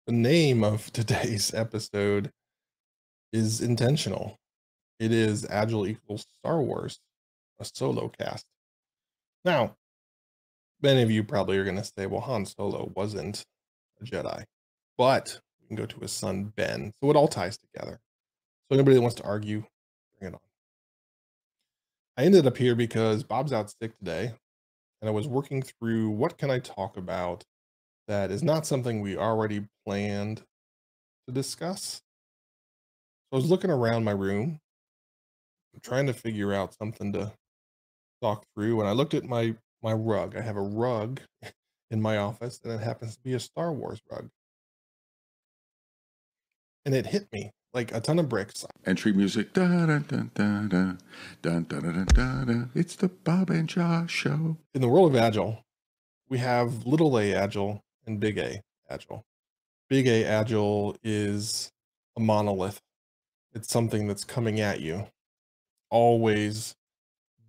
The name of today's episode is intentional. It is Agile equals Star Wars, a solo cast. Now, many of you probably are going to say, well, Han Solo wasn't a Jedi, but we can go to his son, Ben. So it all ties together. So anybody that wants to argue, bring it on. I ended up here because Bob's out sick today, and I was working through what can I talk about that is not something we already planned to discuss. So I was looking around my room, trying to figure out something to talk through, and I looked at my rug. I have a rug in my office, and it happens to be a Star Wars rug. And it hit me like a ton of bricks. Entry music. Da, da, da, da, da, da, da, da, da, da. It's the Bob and Josh show. In the world of Agile, we have little a Agile and big A Agile. Big A Agile is a monolith. It's something that's coming at you, always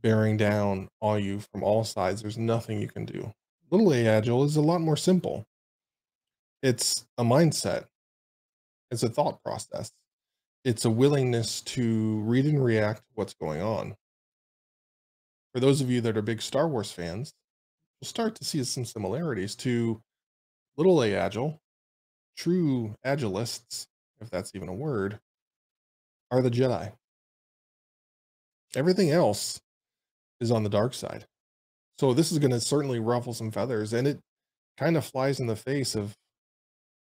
bearing down on you from all sides. There's nothing you can do. Little a Agile is a lot more simple. It's a mindset. It's a thought process. It's a willingness to read and react to what's going on. For those of you that are big Star Wars fans, you'll start to see some similarities to little a Agile. True Agilists, if that's even a word, are the Jedi. Everything else is on the dark side. So this is going to certainly ruffle some feathers, and it kind of flies in the face of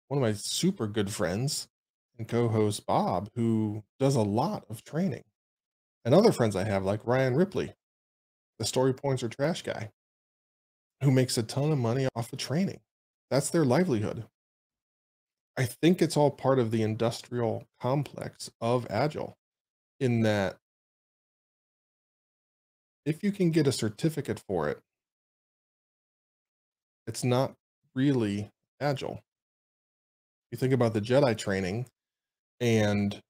one of my super good friends and co-host Bob, who does a lot of training, and other friends I have like Ryan Ripley, the story points or trash guy, who makes a ton of money off of training. That's their livelihood. I think it's all part of the industrial complex of Agile, in that if you can get a certificate for it, it's not really Agile. You think about the Jedi training, and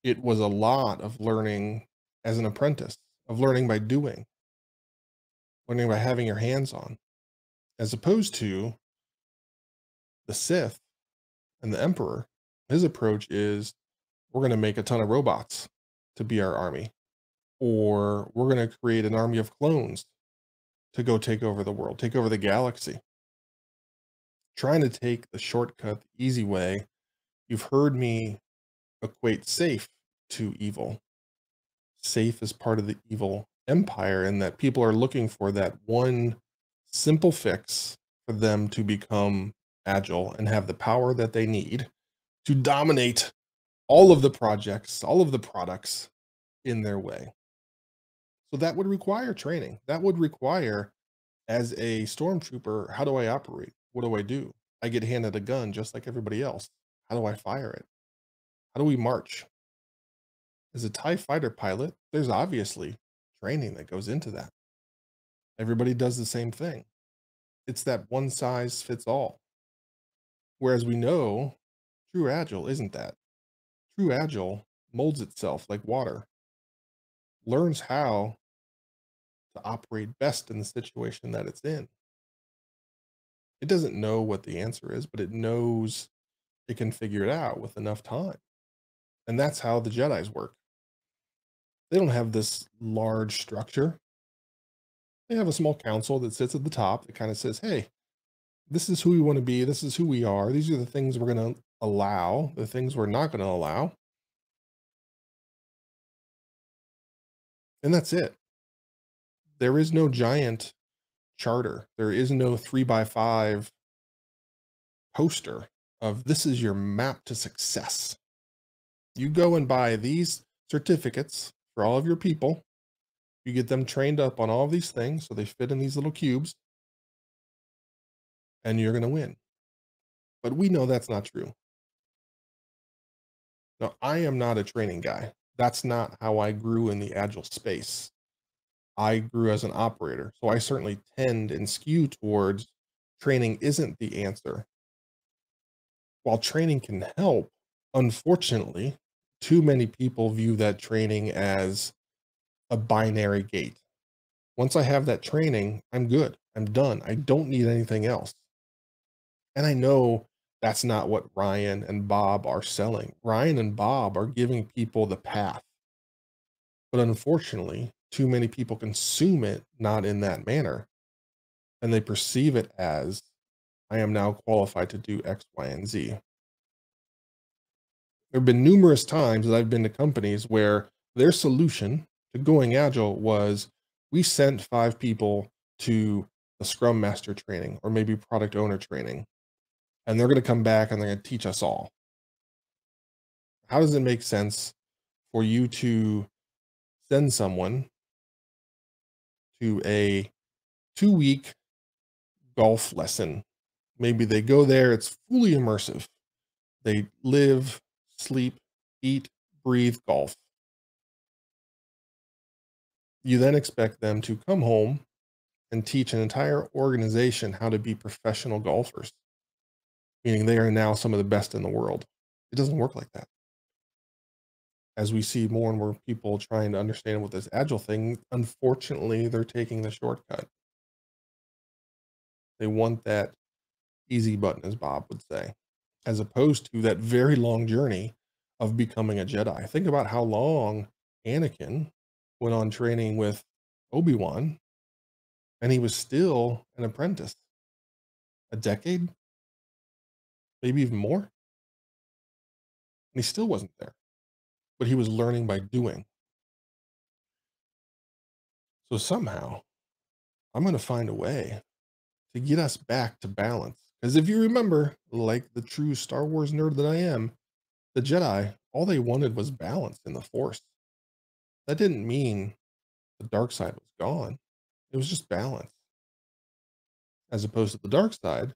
it was a lot of learning as an apprentice, of learning by doing, learning by having your hands on, as opposed to the Sith and the Emperor. His approach is, we're going to make a ton of robots to be our army, or we're going to create an army of clones to go take over the world, take over the galaxy. Trying to take the shortcut, the easy way. You've heard me equate safe to evil. Safe is part of the evil empire, in that people are looking for that one simple fix for them to become agile and have the power that they need to dominate all of the projects, all of the products in their way. So that would require training. That would require, as a stormtrooper, how do I operate? What do I do? I get handed a gun just like everybody else. How do I fire it? How do we march? As a TIE fighter pilot, there's obviously training that goes into that. Everybody does the same thing. It's that one size fits all. Whereas we know true Agile isn't that. True Agile molds itself like water, learns how to operate best in the situation that it's in. It doesn't know what the answer is, but it knows it can figure it out with enough time. And that's how the Jedis work. They don't have this large structure. They have a small council that sits at the top that kind of says, hey, this is who we want to be. This is who we are. These are the things we're going to allow, the things we're not going to allow. And that's it. There is no giant charter. There is no 3x5 poster of this is your map to success. You go and buy these certificates for all of your people. You get them trained up on all of these things so they fit in these little cubes, and you're going to win. But we know that's not true. Now, I am not a training guy. That's not how I grew in the Agile space. I grew as an operator, so I certainly tend and skew towards training isn't the answer. While training can help, unfortunately, too many people view that training as a binary gate. Once I have that training, I'm good. I'm done. I don't need anything else. And I know That's not what Ryan and Bob are selling. Ryan and Bob are giving people the path. But unfortunately, too many people consume it not in that manner. And they perceive it as, I am now qualified to do X, Y, and Z. There have been numerous times that I've been to companies where their solution to going agile was, we sent 5 people to the Scrum Master training or maybe product owner training, and they're going to come back and they're going to teach us all. How does it make sense for you to send someone to a 2-week golf lesson? Maybe they go there, it's fully immersive. They live, sleep, eat, breathe golf. You then expect them to come home and teach an entire organization how to be professional golfers, meaning they are now some of the best in the world. It doesn't work like that. As we see more and more people trying to understand what this agile thing, unfortunately, they're taking the shortcut. They want that easy button, as Bob would say, as opposed to that very long journey of becoming a Jedi. Think about how long Anakin went on training with Obi-Wan, and he was still an apprentice. A decade, maybe even more. And he still wasn't there, but he was learning by doing. So somehow, I'm going to find a way to get us back to balance. Because if you remember, like the true Star Wars nerd that I am, the Jedi, all they wanted was balance in the Force. That didn't mean the dark side was gone. It was just balance. As opposed to the dark side,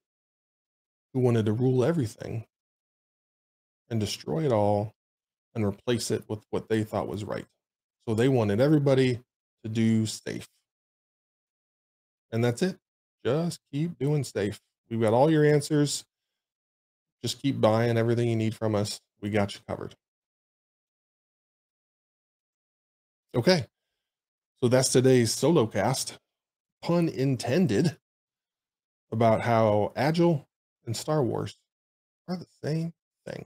who wanted to rule everything and destroy it all and replace it with what they thought was right. So they wanted everybody to do safe. And that's it. Just keep doing safe. We've got all your answers. Just keep buying everything you need from us. We got you covered. Okay. So that's today's solo cast, pun intended, about how Agile and Star Wars are the same thing.